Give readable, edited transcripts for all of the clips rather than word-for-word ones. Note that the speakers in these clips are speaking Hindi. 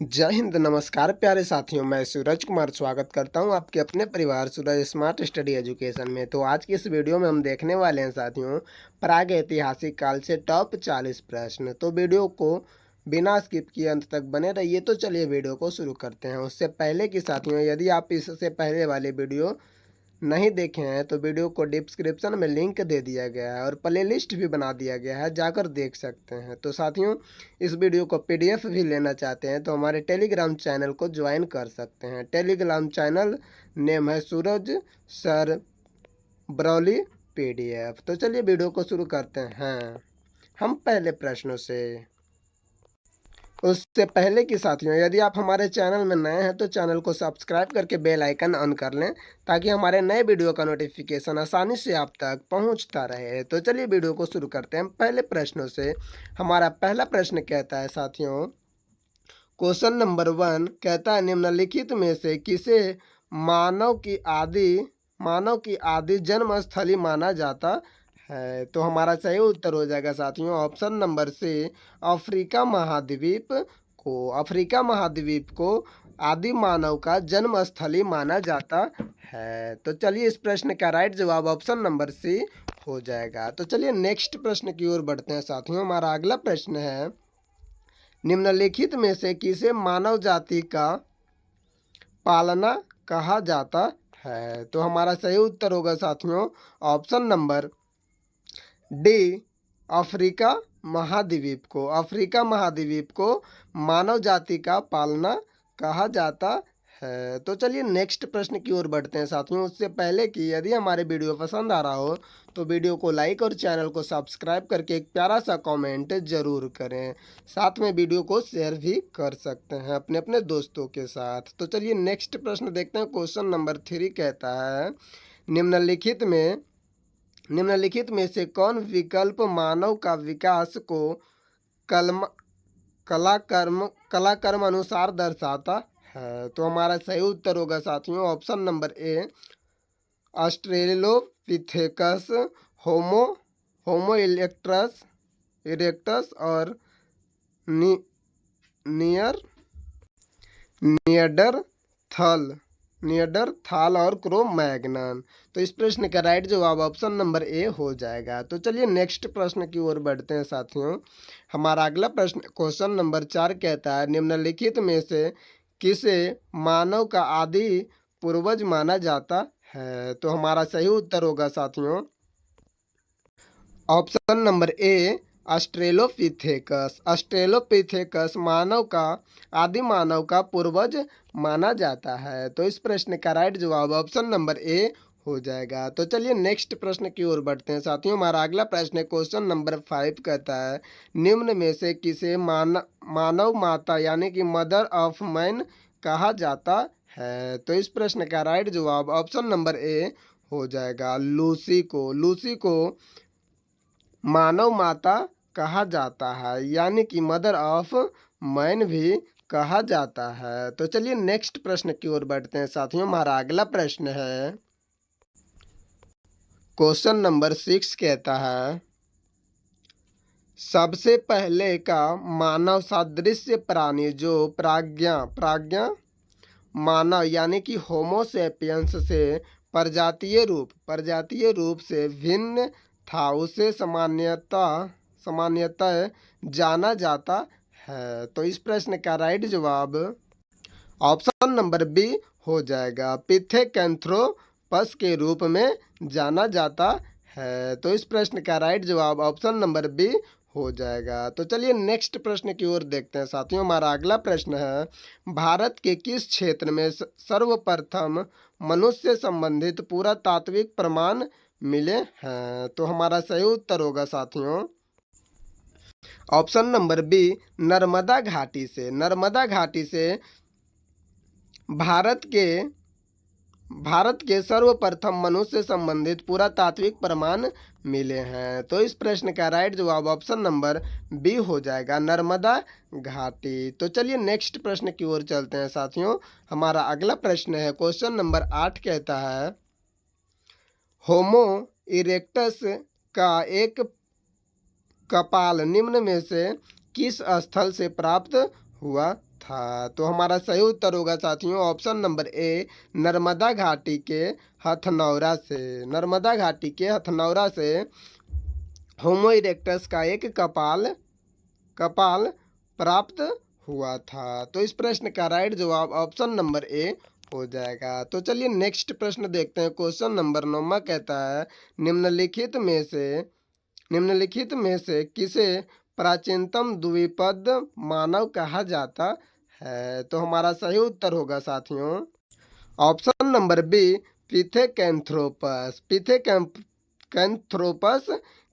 जय हिंद, नमस्कार प्यारे साथियों। मैं सूरज कुमार स्वागत करता हूं आपके अपने परिवार सूरज स्मार्ट स्टडी एजुकेशन में। तो आज की इस वीडियो में हम देखने वाले हैं साथियों, प्राग ऐतिहासिक काल से टॉप 40 प्रश्न। तो वीडियो को बिना स्किप किए अंत तक बने रहिए। तो चलिए वीडियो को शुरू करते हैं। उससे पहले कि साथियों, यदि आप इससे पहले वाली वीडियो नहीं देखे हैं तो वीडियो को डिस्क्रिप्शन में लिंक दे दिया गया है और प्लेलिस्ट भी बना दिया गया है, जाकर देख सकते हैं। तो साथियों, इस वीडियो को पीडीएफ भी लेना चाहते हैं तो हमारे टेलीग्राम चैनल को ज्वाइन कर सकते हैं। टेलीग्राम चैनल नेम है सूरज सर ब्रौली पीडीएफ। तो चलिए वीडियो को शुरू करते हैं हम पहले प्रश्नों से। उससे पहले कि साथियों, यदि आप हमारे चैनल में नए हैं तो चैनल को सब्सक्राइब करके बेल आइकन ऑन कर लें ताकि हमारे नए वीडियो का नोटिफिकेशन आसानी से आप तक पहुंचता रहे। तो चलिए वीडियो को शुरू करते हैं पहले प्रश्नों से। हमारा पहला प्रश्न कहता है साथियों, क्वेश्चन नंबर 1 कहता है, निम्नलिखित में से किसे मानव की आदि जन्म स्थली माना जाता है? तो हमारा सही उत्तर हो जाएगा साथियों ऑप्शन नंबर सी, अफ्रीका महाद्वीप को आदि मानव का जन्म स्थली माना जाता है। तो चलिए इस प्रश्न का राइट जवाब ऑप्शन नंबर सी हो जाएगा। तो चलिए नेक्स्ट प्रश्न की ओर बढ़ते हैं साथियों। हमारा अगला प्रश्न है, निम्नलिखित में से किसे मानव जाति का पालना कहा जाता है? तो हमारा सही उत्तर होगा साथियों ऑप्शन नंबर डी, अफ्रीका महाद्वीप को मानव जाति का पालना कहा जाता है। तो चलिए नेक्स्ट प्रश्न की ओर बढ़ते हैं साथियों। उससे पहले कि यदि हमारे वीडियो पसंद आ रहा हो तो वीडियो को लाइक और चैनल को सब्सक्राइब करके एक प्यारा सा कमेंट जरूर करें। साथ में वीडियो को शेयर भी कर सकते हैं अपने अपने दोस्तों के साथ। तो चलिए नेक्स्ट प्रश्न देखते हैं। क्वेश्चन नंबर 3 कहता है, निम्नलिखित में से कौन विकल्प मानव का विकास को कलम कलाक्रम अनुसार दर्शाता है? तो हमारा सही उत्तर होगा साथियों option number A, Australopithecus, homo erectus और नियंडरथाल और क्रो-मैग्नन। तो इस प्रश्न का राइट जवाब ऑप्शन नंबर ए हो जाएगा। तो चलिए नेक्स्ट प्रश्न की ओर बढ़ते हैं साथियों। हमारा अगला प्रश्न क्वेश्चन नंबर 4 कहता है, निम्नलिखित में से किसे मानव का आदि पूर्वज माना जाता है? तो हमारा सही उत्तर होगा साथियों ऑप्शन नंबर ए, ऑस्ट्रेलोपिथेकस आदि मानव का पूर्वज माना जाता है। तो इस प्रश्न का राइट जवाब ऑप्शन नंबर ए हो जाएगा। तो चलिए नेक्स्ट प्रश्न की ओर बढ़ते हैं साथियों। हमारा अगला प्रश्न क्वेश्चन नंबर 5 कहता है, निम्न में से किसे मानव माता यानी कि मदर ऑफ मैन कहा जाता है? तो इस प्रश्न का राइट जवाब ऑप्शन नंबर ए हो जाएगा लूसी को मानव माता कहा जाता है, यानी कि मदर ऑफ मैन भी कहा जाता है। तो चलिए नेक्स्ट प्रश्न की ओर बढ़ते हैं साथियों। हमारा अगला प्रश्न है क्वेश्चन नंबर 6 कहता है, सबसे पहले का मानव सादृश्य प्राणी जो प्राज्ञ मानव यानी कि होमो सेपियंस से प्रजातीय रूप से भिन्न था, उसे सामान्यतः जाना जाता है। तो इस प्रश्न का राइट जवाब ऑप्शन नंबर बी हो जाएगा, पिथेकैंथ्रोपस के रूप में जाना जाता है। तो इस प्रश्न का राइट जवाब ऑप्शन नंबर बी हो जाएगा। तो चलिए नेक्स्ट प्रश्न की ओर देखते हैं साथियों। हमारा अगला प्रश्न है, भारत के किस क्षेत्र में सर्वप्रथम मनुष्य संबंधित पुरातात्विक प्रमाण मिले हैं? तो हमारा सही उत्तर होगा साथियों ऑप्शन नंबर बी, नर्मदा घाटी से भारत के सर्वप्रथम मनुष्य संबंधित पुरातात्विक प्रमाण मिले हैं। तो इस प्रश्न का राइट जवाब ऑप्शन नंबर बी हो जाएगा, नर्मदा घाटी। तो चलिए नेक्स्ट प्रश्न की ओर चलते हैं साथियों। हमारा अगला प्रश्न है क्वेश्चन नंबर 8 कहता है, होमो इरेक्टस का एक कपाल निम्न में से किस स्थल से प्राप्त हुआ था। तो हमारा सही उत्तर होगा साथियों ऑप्शन नंबर ए, नर्मदा घाटी के हथनौरा से। नर्मदा घाटी के हथनौरा से होमो इरेक्टस का एक कपाल कपाल प्राप्त हुआ था। तो इस प्रश्न का राइट जवाब ऑप्शन नंबर ए हो जाएगा। तो चलिए नेक्स्ट प्रश्न देखते हैं। क्वेश्चन नंबर 9 कहता है निम्नलिखित में से किसे प्राचीनतम द्विपद मानव कहा जाता है। तो हमारा सही उत्तर होगा साथियों ऑप्शन नंबर बी, पिथेकैंथ्रोपस। पिथेकैंथ्रोपस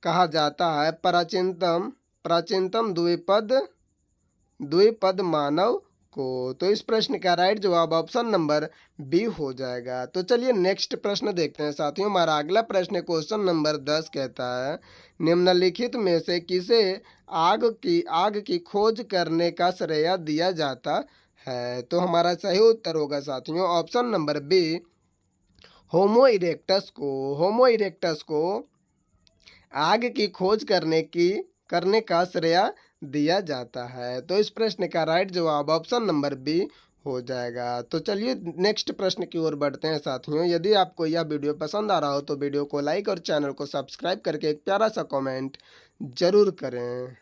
कहा जाता है प्राचीनतम द्विपद मानव को। तो इस प्रश्न का राइट जवाब ऑप्शन नंबर बी हो जाएगा। तो चलिए नेक्स्ट प्रश्न देखते हैं साथियों। हमारा अगला प्रश्न क्वेश्चन नंबर 10 कहता है निम्नलिखित में से किसे आग की खोज करने का श्रेय दिया जाता है। तो हमारा सही उत्तर होगा साथियों ऑप्शन नंबर बी, होमो इरेक्टस को आग की खोज करने का श्रेय दिया जाता है। तो इस प्रश्न का राइट जवाब ऑप्शन नंबर बी हो जाएगा। तो चलिए नेक्स्ट प्रश्न की ओर बढ़ते हैं साथियों। यदि आपको यह वीडियो पसंद आ रहा हो तो वीडियो को लाइक और चैनल को सब्सक्राइब करके एक प्यारा सा कमेंट जरूर करें।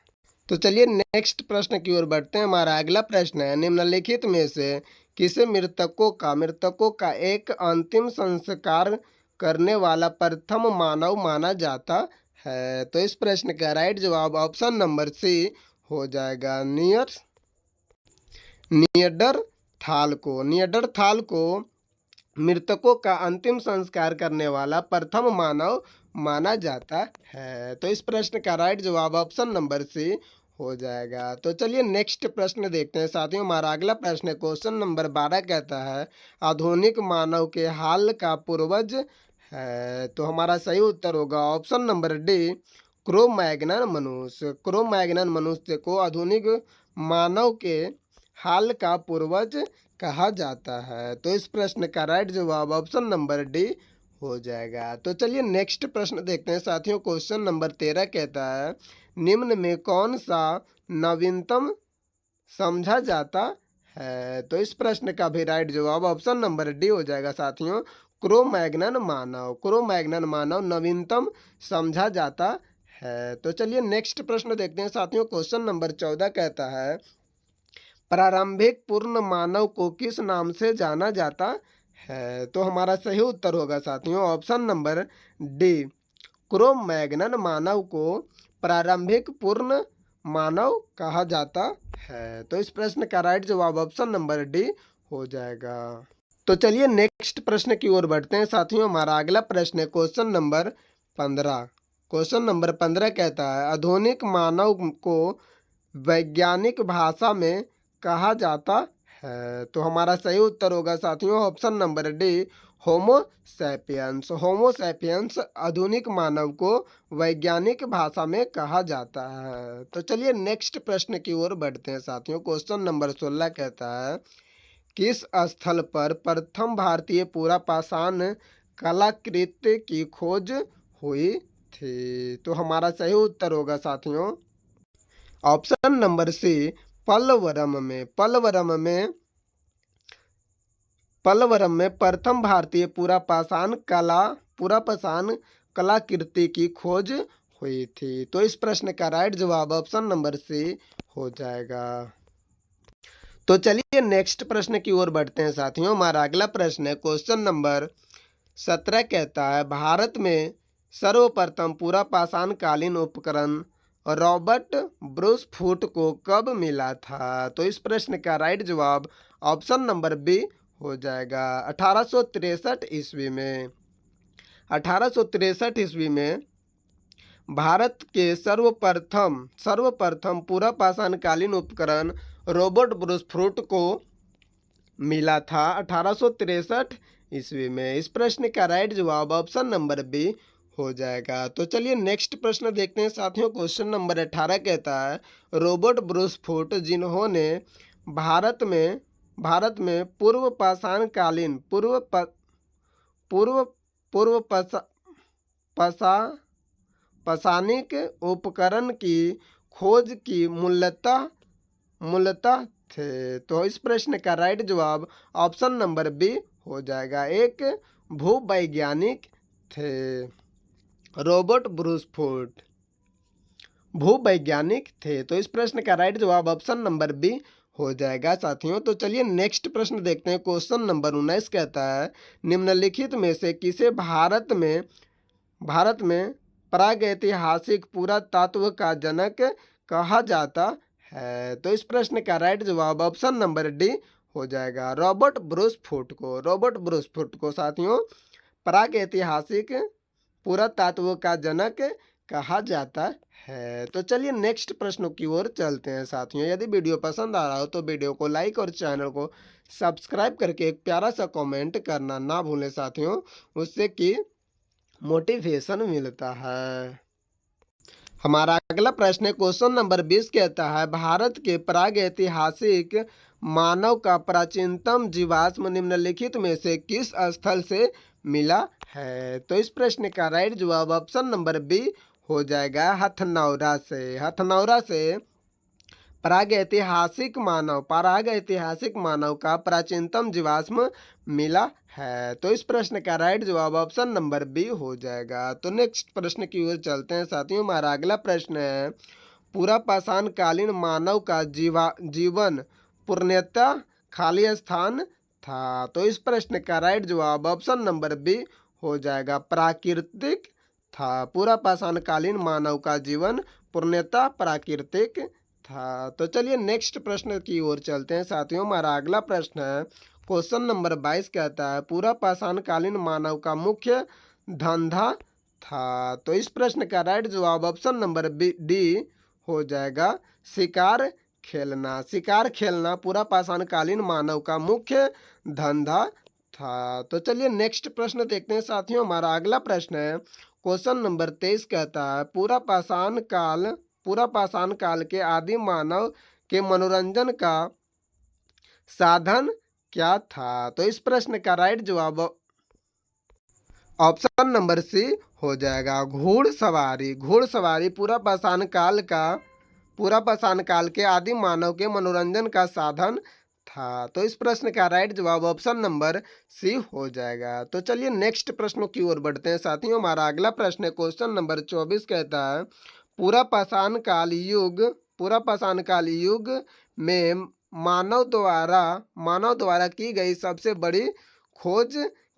तो चलिए नेक्स्ट प्रश्न की ओर बढ़ते हैं। हमारा अगला प्रश्न है निम्नलिखित में से किसे मृतकों का एक अंतिम संस्कार करने वाला प्रथम मानव माना जाता है। तो इस प्रश्न का राइट जवाब ऑप्शन नंबर सी हो जाएगा नियंडरथाल को मृतकों का अंतिम संस्कार करने वाला प्रथम मानव माना जाता है। तो इस प्रश्न का राइट जवाब ऑप्शन नंबर सी हो जाएगा। तो चलिए नेक्स्ट प्रश्न देखते हैं साथियों। हमारा अगला प्रश्न क्वेश्चन नंबर 12 कहता है आधुनिक मानव के हाल का पूर्वज है। तो हमारा सही उत्तर होगा ऑप्शन नंबर डी, क्रो मनुष्य को आधुनिक मानव के हाल का पूर्वज कहा जाता है। तो इस प्रश्न का राइट जवाब ऑप्शन नंबर डी हो जाएगा। तो चलिए नेक्स्ट प्रश्न देखते हैं साथियों। क्वेश्चन नंबर 13 कहता है निम्न में कौन सा नवीनतम समझा जाता है। तो इस प्रश्न का भी राइट जवाब ऑप्शन नंबर डी हो जाएगा साथियों क्रो मैग्नन मानव नवीनतम समझा जाता है। तो चलिए नेक्स्ट प्रश्न देखते हैं साथियों। क्वेश्चन नंबर 14 कहता है प्रारंभिक पूर्ण मानव को किस नाम से जाना जाता है। तो हमारा सही उत्तर होगा साथियों option number D, Cro Magnon मानव को प्रारंभिक पूर्ण मानव कहा जाता है। तो इस प्रश्न का राइट जवाब ऑप्शन नंबर डी हो जाएगा। तो चलिए नेक्स्ट प्रश्न की ओर बढ़ते हैं साथियों। हमारा अगला प्रश्न है क्वेश्चन नंबर 15 कहता है आधुनिक मानव को वैज्ञानिक भाषा में कहा जाता है। तो हमारा सही उत्तर होगा साथियों option number D, Homo sapiens आधुनिक मानव को वैज्ञानिक भाषा में कहा जाता है। तो चलिए नेक्स्ट प्रश्न की ओर बढ़ते हैं साथियों। क्वेश्चन नंबर 16 कहता है किस स्थल पर प्रथम भारतीय पूरा पाषाण कलाकृति की खोज हुई थी। तो हमारा सही उत्तर होगा साथियों ऑप्शन नंबर सी, पल्लवरम में प्रथम भारतीय पूरा पाषाण कलाकृति की खोज हुई थी। तो इस प्रश्न का राइट जवाब ऑप्शन नंबर सी हो जाएगा। तो चलिए नेक्स्ट प्रश्न की ओर बढ़ते हैं साथियों। हमारा अगला प्रश्न है क्वेश्चन नंबर 17 कहता है भारत में सर्वप्रथम पूरा पाषाण कालीन उपकरण रॉबर्ट ब्रूस फूट को कब मिला था। तो इस प्रश्न का राइट जवाब ऑप्शन नंबर बी हो जाएगा 1863 ईस्वी में। 1863 ईस्वी में भारत के सर्वप्रथम पूरा पाषाण कालीन उपकरण रॉबर्ट ब्रूस फूट को मिला था 1863 ईस्वी में। इस प्रश्न का राइट जवाब ऑप्शन नंबर बी हो जाएगा। तो चलिए नेक्स्ट प्रश्न देखते हैं साथियों। क्वेश्चन नंबर 18 कहता है रॉबर्ट ब्रूस फूट जिन्होंने भारत में पूर्व पाषाणिक उपकरण की खोज की मूलतः थे। तो इस प्रश्न का राइट जवाब ऑप्शन नंबर बी हो जाएगा, एक भूवैज्ञानिक थे। रॉबर्ट ब्रूसफोर्ड भूवैज्ञानिक थे। तो इस प्रश्न का राइट जवाब ऑप्शन नंबर बी हो जाएगा साथियों। तो चलिए नेक्स्ट प्रश्न देखते हैं। क्वेश्चन नंबर 19 कहता है, निम्नलिखित में से किसे भारत में प्रागैतिहासिक पुरातत्व का जनक कहा जाता है। तो इस प्रश्न का राइट जवाब ऑप्शन नंबर डी हो जाएगा, रॉबर्ट ब्रूसफोर्ड को साथियों प्रागैतिहासिक पुरातत्व का जनक कहा जाता है। तो चलिए नेक्स्ट प्रश्नों की ओर चलते हैं साथियों। यदि वीडियो पसंद आ रहा हो तो वीडियो को लाइक और चैनल को सब्सक्राइब करके एक प्यारा सा कमेंट करना ना भूलें साथियों, उससे कि मोटिवेशन मिलता है। हमारा अगला प्रश्न है, क्वेश्चन नंबर 20 कहता है, भारत के प्रागैतिहासिक मानव का प्राचीनतम जीवाश्म निम्नलिखित में से किस स्थल से मिला है। तो इस प्रश्न का राइट जवाब ऑप्शन नंबर बी हो जाएगा, हथनौरा से प्रागैतिहासिक मानव का प्राचीनतम जीवाश्म मिला है। तो इस प्रश्न का राइट जवाब ऑप्शन नंबर बी हो जाएगा। तो नेक्स्ट प्रश्न की ओर चलते हैं साथियों। हमारा अगला प्रश्न है, पूरा पाषाण कालीन मानव का जीवन पूर्णतः खाली स्थान था। तो इस प्रश्न का राइट जवाब ऑप्शन नंबर बी हो जाएगा, प्राकृतिक था। पूरा पाषाण कालीन मानव का जीवन पूर्णतः प्राकृतिक था। तो चलिए नेक्स्ट प्रश्न की ओर चलते हैं साथियों। हमारा अगला प्रश्न है, क्वेश्चन नंबर 22 कहता है, पूरा पाषाण कालीन मानव का मुख्य धंधा था। तो इस प्रश्न का राइट जवाब ऑप्शन नंबर डी हो जाएगा, शिकार खेलना पूरा पाषाण कालीन मानव का मुख्य धंधा था। तो चलिए नेक्स्ट प्रश्न देखते हैं साथियों। हमारा अगला प्रश्न है, क्वेश्चन नंबर 23 कहता है, पूरा पाषाण काल के आदि मानव के मनोरंजन का साधन क्या था। तो इस प्रश्न का राइट जवाब ऑप्शन नंबर सी हो जाएगा, घुड़सवारी पूरा पाषाण काल के आदि मानव के मनोरंजन का साधन था। तो इस प्रश्न का राइट जवाब ऑप्शन नंबर सी हो जाएगा। तो चलिए नेक्स्ट प्रश्नों की ओर बढ़ते हैं साथियों। हमारा अगला प्रश्न है, क्वेश्चन नंबर 24 कहता है, पूरा पाषाण काल युग में मानव द्वारा की गई सबसे बड़ी खोज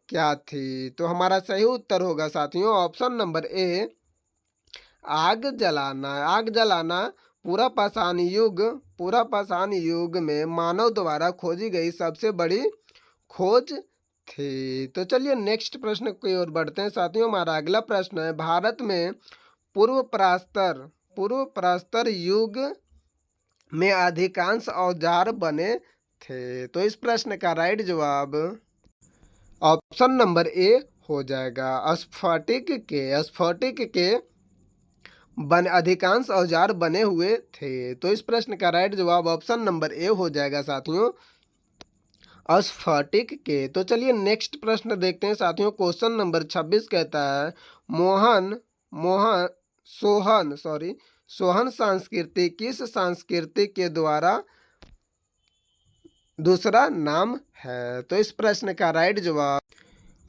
क्या थी। तो हमारा सही उत्तर होगा साथियों ऑप्शन नंबर ए, आग जलाना पूरा पाषाण युग में मानव द्वारा खोजी गई सबसे बड़ी खोज थी। तो चलिए नेक्स्ट प्रश्न की ओर बढ़ते हैं साथियों। हमारा अगला प्रश्न है, भारत में पूर्व प्रस्तर युग में अधिकांश औजार बने थे। तो इस प्रश्न का राइट जवाब ऑप्शन नंबर ए हो जाएगा, स्फटिक के अधिकांश औजार बने हुए थे। तो इस प्रश्न का राइट जवाब ऑप्शन नंबर ए हो जाएगा साथियों, स्फटिक के। तो चलिए नेक्स्ट प्रश्न देखते हैं साथियों। क्वेश्चन नंबर 26 कहता है, सोहन संस्कृति किस संस्कृति के द्वारा दूसरा नाम है। तो इस प्रश्न का राइट जवाब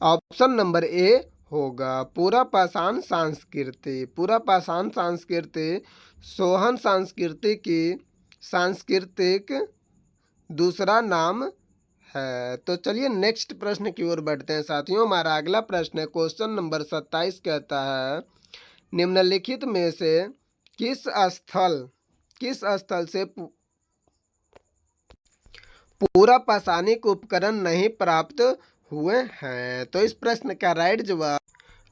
ऑप्शन नंबर ए होगा, पूरा पाषाण संस्कृति सोहन संस्कृति की सांस्कृतिक दूसरा नाम है। तो चलिए नेक्स्ट प्रश्न की ओर बढ़ते हैं साथियों। हमारा अगला प्रश्न है, क्वेश्चन नंबर 27 कहता है, निम्नलिखित में से किस स्थल से पूरा पाषाणिक उपकरण नहीं प्राप्त हुए हैं। तो इस प्रश्न का राइट जवाब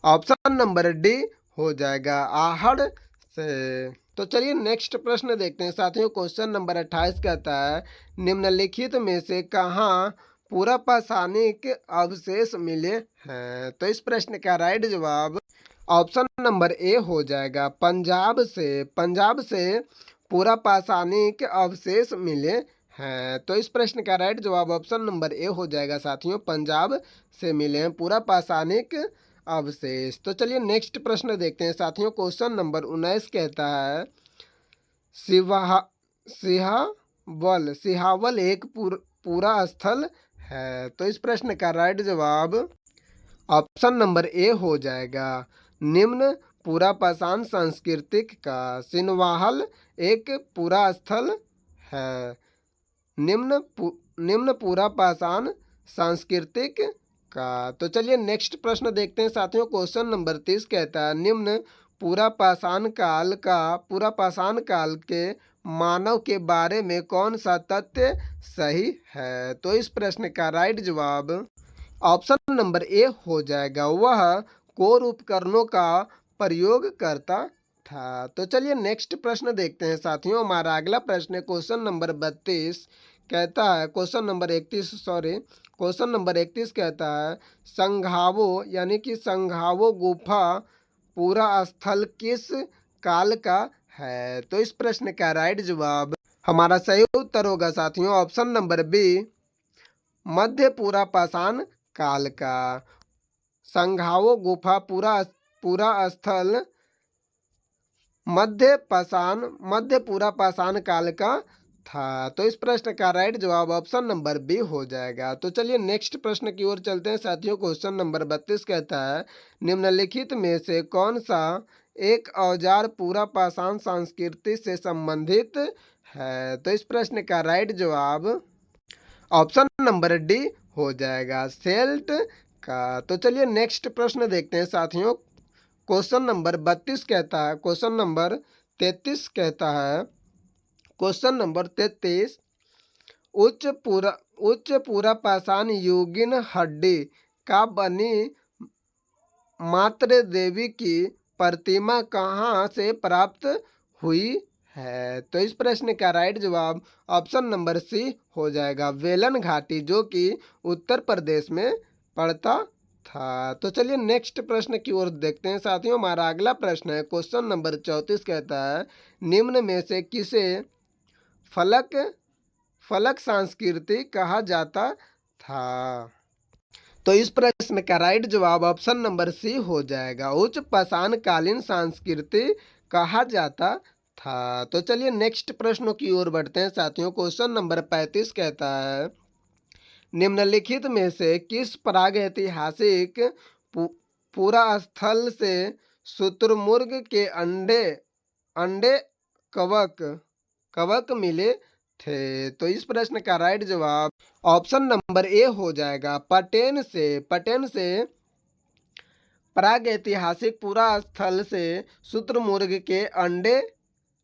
ऑप्शन नंबर डी हो जाएगा, आहड़ से। तो चलिए नेक्स्ट प्रश्न देखते हैं साथियों। क्वेश्चन नंबर 28 कहता है, निम्नलिखित में से कहाँ पूरा पाषाणिक अवशेष मिले हैं। तो इस प्रश्न का राइट जवाब ऑप्शन नंबर ए हो जाएगा, पंजाब से पूरा पाषाणिक अवशेष मिले हैं। तो इस प्रश्न का राइट जवाब ऑप्शन नंबर ए हो जाएगा साथियों, पंजाब से मिले हैं पूरा पाषाणिक अवशेष। तो चलिए नेक्स्ट प्रश्न देखते हैं साथियों। क्वेश्चन नंबर 19 कहता है, वल सिहावल एक पूरा स्थल है। तो इस प्रश्न का राइट जवाब ऑप्शन नंबर ए हो जाएगा। निम्न पूरा पाषाण सांस्कृतिक का सिनवाहल एक पूरा स्थल है। निम्न पूरा पाषाण सांस्कृतिक का। तो चलिए नेक्स्ट प्रश्न देखते हैं साथियों। क्वेश्चन नंबर 30 कहता है निम्न पूरा पाषाण काल के मानव के बारे में कौन सा तथ्य सही है। तो इस प्रश्न का राइट जवाब ऑप्शन नंबर ए हो जाएगा। वह कोर उपकरणों का प्रयोग करता था। तो चलिए नेक्स्ट प्रश्न देखते हैं साथियों। हमारा अगला प्रश्न है क्वेश्चन नंबर 32 कहता है क्वेश्चन नंबर 31 कहता है संघावो यानी कि संघावो गुफा पूरा स्थल किस काल का है। तो इस प्रश्न का राइट जवाब हमारा सही उत्तर होगा साथियों ऑप्शन नंबर बी मध्य पूरा पाषाण काल का। संघावो गुफा पूरा स्थल मध्य पूरा पाषाण काल का था। तो इस प्रश्न का राइट जवाब ऑप्शन नंबर बी हो जाएगा। तो चलिए नेक्स्ट प्रश्न की ओर चलते हैं साथियों। क्वेश्चन नंबर 32 कहता है निम्नलिखित में से कौन सा एक औजार पूरा पाषाण संस्कृति से संबंधित है। तो इस प्रश्न का राइट जवाब ऑप्शन नंबर डी हो जाएगा सेल्ट का। तो चलिए नेक्स्ट प्रश्न देखते हैं साथियों। क्वेश्चन नंबर 32 कहता है क्वेश्चन नंबर 33 कहता है क्वेश्चन नंबर 33 उच्च पूरा पाषाण युगीन हड्डी का बनी मात्र देवी की प्रतिमा कहाँ से प्राप्त हुई है। तो इस प्रश्न का राइट जवाब ऑप्शन नंबर सी हो जाएगा वेलन घाटी जो कि उत्तर प्रदेश में पड़ता था। तो चलिए नेक्स्ट प्रश्न की ओर देखते हैं साथियों। हमारा अगला प्रश्न है क्वेश्चन नंबर 34 कहता है निम्न में से किसे फलक संस्कृति कहा जाता था। तो इस प्रश्न का राइट जवाब ऑप्शन नंबर सी हो जाएगा उच्च पाषाण कालीन संस्कृति कहा जाता था। तो चलिए नेक्स्ट प्रश्नों की ओर बढ़ते हैं साथियों। क्वेश्चन नंबर 35 कहता है निम्नलिखित में से किस प्रागैतिहासिक पूरा स्थल से शुतुरमुर्ग के अंडे कवक मिले थे। तो इस प्रश्न का राइट जवाब ऑप्शन नंबर ए हो जाएगा पटेन से प्रागैतिहासिक पूरा स्थल से शुतुरमुर्ग के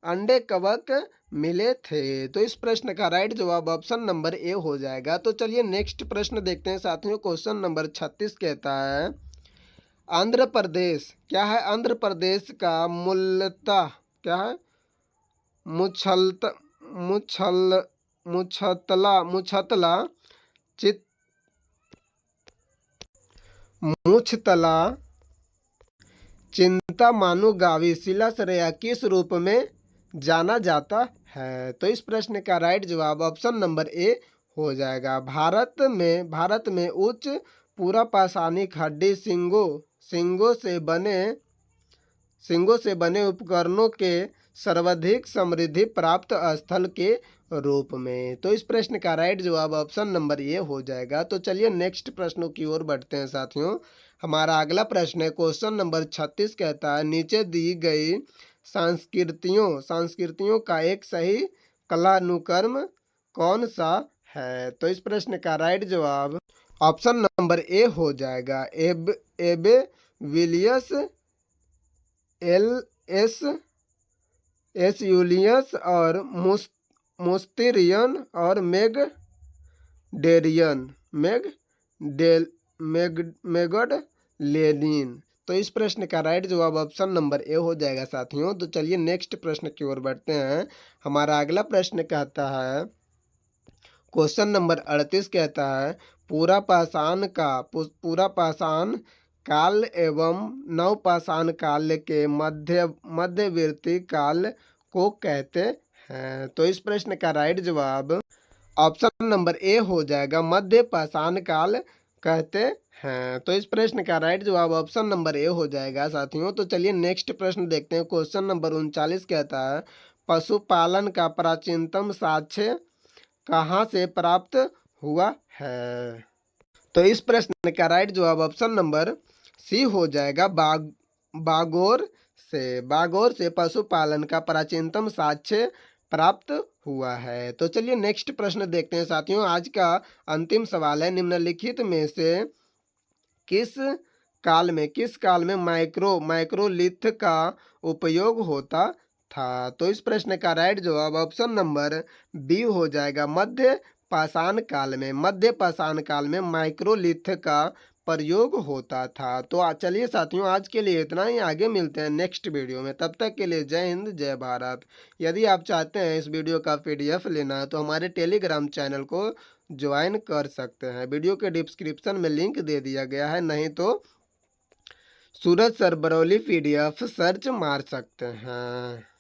अंडे कवक मिले थे। तो इस प्रश्न का राइट जवाब ऑप्शन नंबर ए हो जाएगा। तो चलिए नेक्स्ट प्रश्न देखते हैं साथियों। क्वेश्चन नंबर 36 कहता है आंध्र प्रदेश क्या है। आंध्र प्रदेश का मूलतः क्या है मुछतला चिंतामानु गावी शिलाश्रय किस रूप में जाना जाता है। तो इस प्रश्न का राइट जवाब ऑप्शन नंबर ए हो जाएगा भारत में उच्च पूरा पाषाणिक हड्डी सिंगों से बने उपकरणों के सर्वाधिक समृद्धि प्राप्त स्थल के रूप में। तो इस प्रश्न का राइट जवाब ऑप्शन नंबर ए हो जाएगा। तो चलिए नेक्स्ट प्रश्नों की ओर बढ़ते हैं साथियों। हमारा अगला प्रश्न है क्वेश्चन नंबर 36 कहता है नीचे दी गई संस्कृतियों का एक सही कलानुक्रम कौन सा है। तो इस प्रश्न का राइट जवाब ऑप्शन नंबर ए हो जाएगा एबे विलियस एस यूलियस और मुस्तिरियन और मेगड लेनिन। तो इस प्रश्न का राइट जवाब ऑप्शन नंबर ए हो जाएगा साथियों। तो चलिए नेक्स्ट प्रश्न की ओर बढ़ते हैं। हमारा अगला प्रश्न कहता है क्वेश्चन नंबर 38 कहता है पूरा पाषाण काल एवं नवपाषाण काल के मध्यवर्ती काल को कहते हैं। तो इस प्रश्न का राइट जवाब ऑप्शन नंबर ए हो जाएगा मध्य पाषाण काल कहते हैं। तो इस प्रश्न का राइट जवाब ऑप्शन नंबर ए हो जाएगा साथियों। तो चलिए नेक्स्ट प्रश्न देखते हैं। क्वेश्चन नंबर 39 कहता है पशुपालन का प्राचीनतम साक्ष्य कहाँ से प्राप्त हुआ है? तो इस प्रश्न का राइट जवाब ऑप्शन नंबर सी हो जाएगा, बागोर से। बागोर से पशुपालन का प्राचीनतम साक्ष्य प्राप्त हुआ है। तो चलिए नेक्स्ट प्रश्न देखते हैं साथियों। आज का अंतिम सवाल है, निम्नलिखित में से किस काल में माइक्रोलिथ का उपयोग होता था? तो इस प्रश्न का राइट जवाब ऑप्शन नंबर बी हो जाएगा, मध्य पाषाण काल में। मध्य पाषाण काल में माइक्रोलिथ का प्रयोग होता था। तो चलिए साथियों, आज के लिए इतना ही। आगे मिलते हैं नेक्स्ट वीडियो में, तब तक के लिए जय हिंद जय भारत। यदि आप चाहते हैं इस वीडियो का PDF लेना तो हमारे टेलीग्राम चैनल को ज्वाइन कर सकते हैं। वीडियो के डिस्क्रिप्शन में लिंक दे दिया गया है, नहीं तो सूरज सर बरौली PDF सर्च मार सकते हैं।